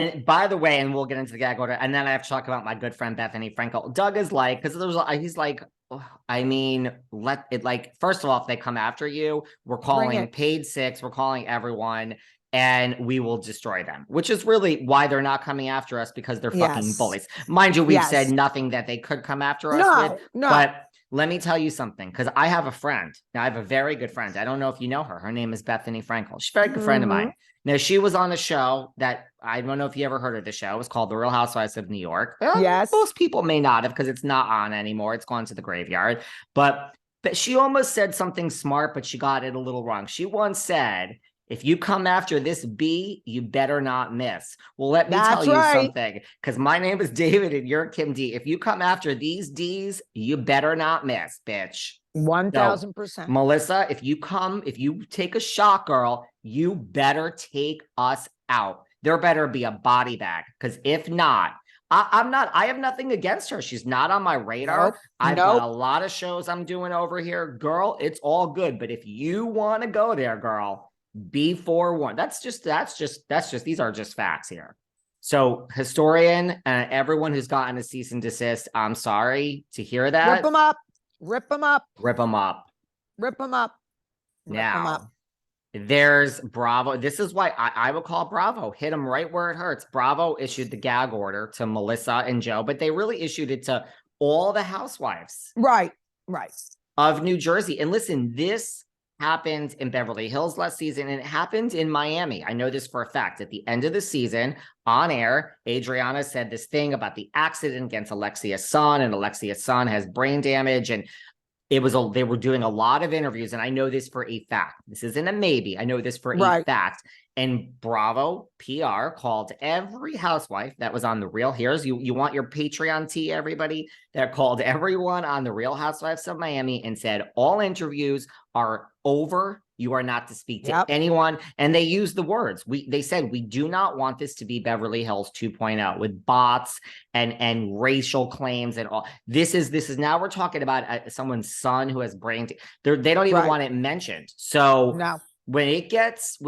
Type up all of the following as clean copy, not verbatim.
And by the way, and we'll get into the gag order, and then I have to talk about my good friend Bethany Frankel. Doug is like, because he's like, I mean, let it like, first of all, if they come after you, we're calling Page Six, we're calling everyone, and we will destroy them, which is really why they're not coming after us, because they're fucking bullies. Mind you, we've said nothing that they could come after us with, but let me tell you something, because I have a friend. Now, I have a very good friend. I don't know if you know her. Her name is Bethany Frankel. She's a very good friend of mine. Now, she was on a show that, I don't know if you ever heard of the show. It was called The Real Housewives of New York. Yes. Most people may not have, because it's not on anymore. It's gone to the graveyard. But she almost said something smart, but she got it a little wrong. She once said, if you come after this B, you better not miss. Well, let me tell you something, because my name is David and you're Kim D. If you come after these D's, you better not miss, bitch. 1000%. Melissa, if you take a shot, girl, you better take us out. There better be a body bag, because if not, I have nothing against her. She's not on my radar. I've got a lot of shows I'm doing over here. Girl, it's all good. But if you want to go there, girl, be forewarned. That's just, these are just facts here. So historian and everyone who's gotten a cease and desist, I'm sorry to hear that. Rip them up. Rip them up. Rip them up. Rip them up. Now, there's Bravo. This is why I would call Bravo. Hit them right where it hurts. Bravo issued the gag order to Melissa and Joe, but they really issued it to all the housewives. Right. Of New Jersey. And listen, this happened in Beverly Hills last season, and it happened in Miami. I know this for a fact. At the end of the season, on air, Adriana said this thing about the accident against Alexia's son, and Alexia's son has brain damage, and they were doing a lot of interviews, and I know this for a fact. This isn't a maybe. I know this for a fact. And Bravo PR called every housewife that was on The Real. You want your Patreon tea, everybody? That called everyone on The Real Housewives of Miami and said, all interviews are over. You are not to speak to anyone. And they used the words. They said, we do not want this to be Beverly Hills 2.0 with bots and racial claims and all. This is now we're talking about someone's son who has brain. They don't even want it mentioned. So when it gets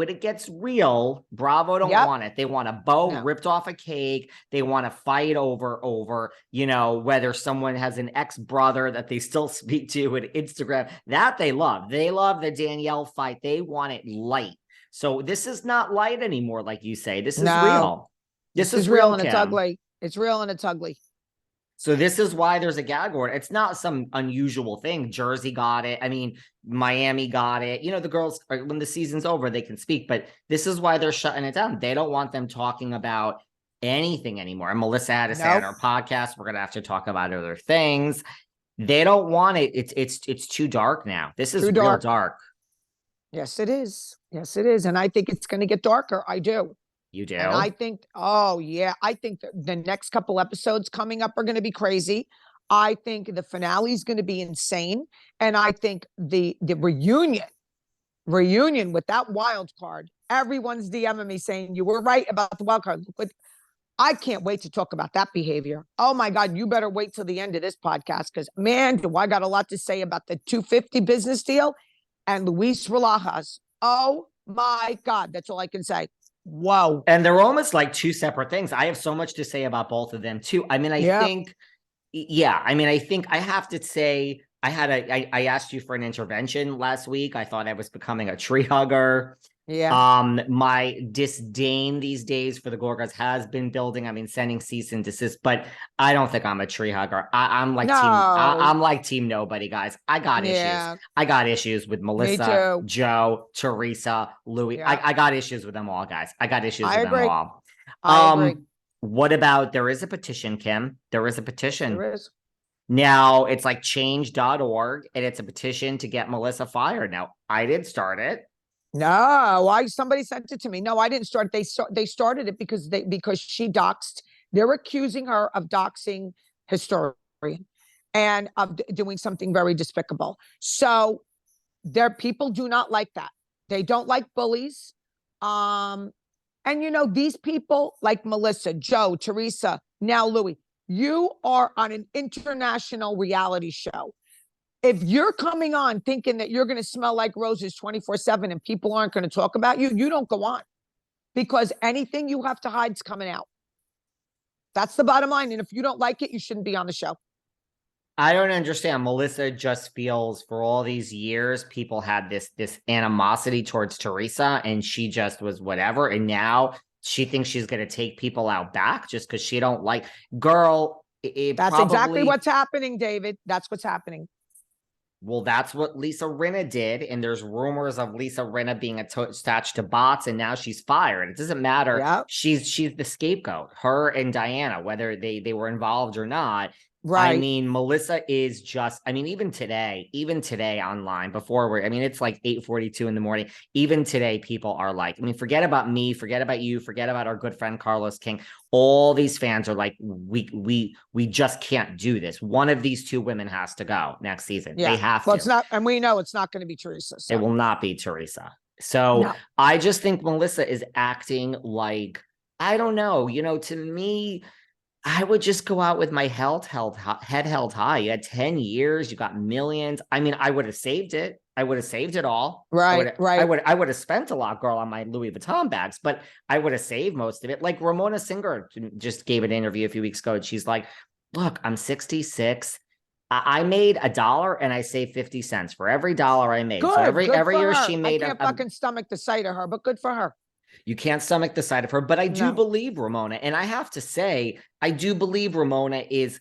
real, Bravo don't want it. They want a bow ripped off a cake. They want to fight over, whether someone has an ex-brother that they still speak to at Instagram. That they love. They love the Danielle fight. They want it light. So this is not light anymore, like you say. This is real. This is real, and it's ugly. It's real and it's ugly. So this is why there's a gag order. It's not some unusual thing. Jersey got it. I mean, Miami got it. The girls, when the season's over, they can speak. But this is why they're shutting it down. They don't want them talking about anything anymore. And Melissa had to say on our podcast, we're going to have to talk about other things. They don't want it. It's too dark now. This is real dark. Yes, it is. Yes, it is. And I think it's going to get darker. I do. You do? And I think, I think the next couple episodes coming up are going to be crazy. I think the finale is going to be insane. And I think the reunion with that wild card, everyone's DMing me saying, you were right about the wild card. But I can't wait to talk about that behavior. Oh my God, you better wait till the end of this podcast, because man, do I got a lot to say about the 250 business deal and Luis Ruelas. Oh my God, that's all I can say. Whoa. And they're almost like two separate things. I have so much to say about both of them too. I mean, I think I have to say, I asked you for an intervention last week. I thought I was becoming a tree hugger. Yeah. My disdain these days for the Gorgas has been building. I mean, sending cease and desist, but I don't think I'm a tree hugger. I'm like team nobody, guys. I got issues. I got issues with Melissa, Joe, Teresa, Louis. I got issues with them all, guys. I got issues with them all. I agree. What about, there is a petition, Kim? There is a petition. There is. Now it's like change.org, and it's a petition to get Melissa fired. Now, I didn't start it. No, somebody sent it to me. No, I didn't start. They started it because she doxed. They're accusing her of doxing historian and of doing something very despicable. So people do not like that. They don't like bullies. And these people like Melissa, Joe, Teresa, now Louis, you are on an international reality show. If you're coming on thinking that you're going to smell like roses 24/7 and people aren't going to talk about you, you don't go on. because anything you have to hide's coming out. That's the bottom line. And if you don't like it, you shouldn't be on the show. I don't understand. Melissa just feels for all these years, people had this animosity towards Teresa, and she just was whatever. And now she thinks she's going to take people out back just because she don't like. Girl, that's exactly what's happening, David. That's what's happening. Well, that's what Lisa Rinna did. And there's rumors of Lisa Rinna being attached to bots, and now she's fired. It doesn't matter. Yep. She's the scapegoat, her and Diana, whether they were involved or not. Right. I mean, Melissa is just, I mean, even today online it's like 8:42 in the morning. Even today, people are like, I mean, forget about me, forget about you, forget about our good friend, Carlos King. All these fans are like, we just can't do this. One of these two women has to go next season. Yeah. They have to. It's not, and we know it's not going to be Teresa. So. It will not be Teresa. So no. I just think Melissa is acting like, I don't know, to me, I would just go out with my head held high. You had 10 years, you got millions. I mean, I would have saved it. I would have saved it all. Right. I would have spent a lot, girl, on my Louis Vuitton bags, but I would have saved most of it. Like Ramona Singer just gave an interview a few weeks ago, and she's like, look, I'm 66. I made $1 and I saved 50 cents for every dollar I made. Good, so every year her. she made I can't fucking stomach the sight of her, but good for her. You can't stomach the sight of her, but I do believe Ramona. And I have to say, I do believe Ramona is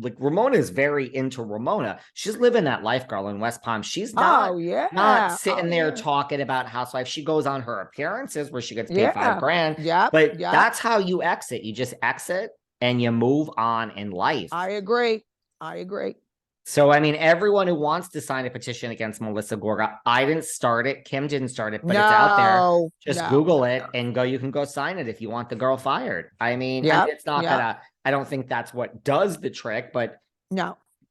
like, Ramona is very into Ramona. She's living that life, girl, in West Palm. She's not sitting there talking about Housewives. She goes on her appearances where she gets paid $5,000. Yeah. But that's how you exit. You just exit and you move on in life. I agree. So, I mean, everyone who wants to sign a petition against Melissa Gorga, I didn't start it. Kim didn't start it, but it's out there. Just Google it and go. You can go sign it if you want the girl fired. I mean, it's not gonna, I don't think that's what does the trick, but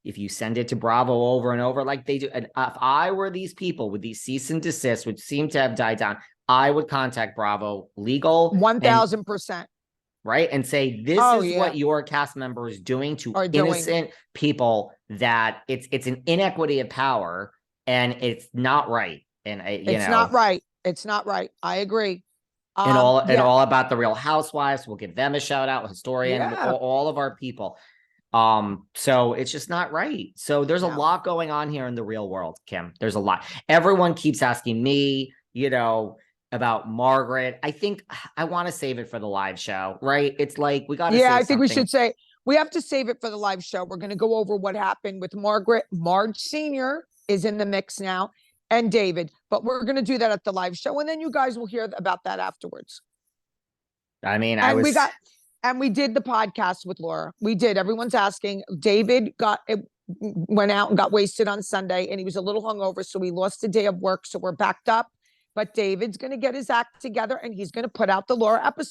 if you send it to Bravo over and over like they do, and if I were these people with these cease and desist, which seem to have died down, I would contact Bravo legal 1,000%. Right. And say, this is what your cast member is doing to innocent people, that it's an inequity of power and it's not right. And it's not right. It's not right. I agree. And all about the Real Housewives. We'll give them a shout out, historian, all of our people. So it's just not right. So there's a lot going on here in the real world, Kim. There's a lot. Everyone keeps asking me, about Margaret. I think I want to save it for the live show, right? It's like, we got to I think we should say, we have to save it for the live show. We're going to go over what happened with Margaret. Marge Sr. is in the mix now, and David, but we're going to do that at the live show. And then you guys will hear about that afterwards. I mean, we did the podcast with Laura. We did. Everyone's asking. David went out and got wasted on Sunday, and he was a little hungover. So we lost a day of work. So we're backed up. But David's going to get his act together, and he's going to put out the Laura episode.